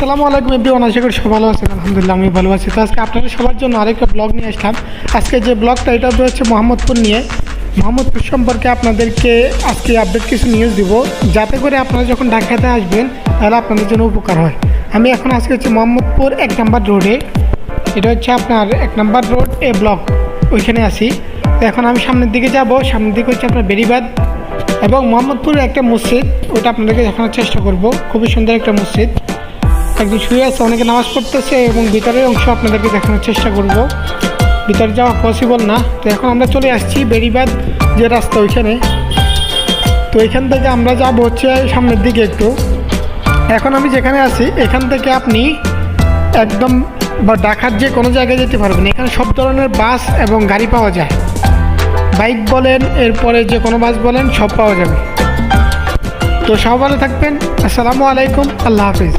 আসসালামু আলাইকুম এভরিওয়ান, আশা করি সবাই ভালো আছেন। আলহামদুলিল্লাহ আমি ভালো আছি। তো আজকে আপনাদের সবার জন্য আরেকটা ব্লগ নিয়ে আসলাম। আজকে যে ব্লগটা এটা হচ্ছে মোহাম্মদপুর নিয়ে। মোহাম্মদপুর সম্পর্কে আপনাদেরকে আজকে আপডেট কিছু নিউজ দিব, যাতে করে আপনারা যখন ঢাকাতে আসবেন তাহলে আপনাদের জন্য উপকার হয়। আমি এখন আজকে হচ্ছে মোহাম্মদপুর 1 নম্বর রোডে, এটা হচ্ছে আপনার 1 নম্বর রোড এ ব্লক, ওইখানে আছি। তো এখন আমি সামনের দিকে যাব। সামনের দিকে হচ্ছে আপনার বেরিবাদ এবং মোহাম্মদপুরের একটা মসজিদ, ওটা আপনাদেরকে দেখানোর চেষ্টা করব। খুবই সুন্দর একটা মসজিদ, একজন শুয়ে আছে, অনেকে নামাজ পড়তেছে এবং ভিতরের অংশ আপনাদেরকে দেখানোর চেষ্টা করব। ভিতরে যাওয়া পসিবল না। তো এখন আমরা চলে আসছি বেরিবাদ যে রাস্তা ওইখানে। তো এখান থেকে আমরা যাব হচ্ছে সামনের দিকে একটু। এখন আমি যেখানে আছি এখান থেকে আপনি একদম বা ঢাকার যে কোনো জায়গায় যেতে পারবেন। এখানে সব ধরনের বাস এবং গাড়ি পাওয়া যায়, বাইক বলেন, এরপরে যে কোনো বাস বলেন, সব পাওয়া যাবে। তো সব ভালো থাকবেন। আসসালামু আলাইকুম, আল্লাহ হাফিজ।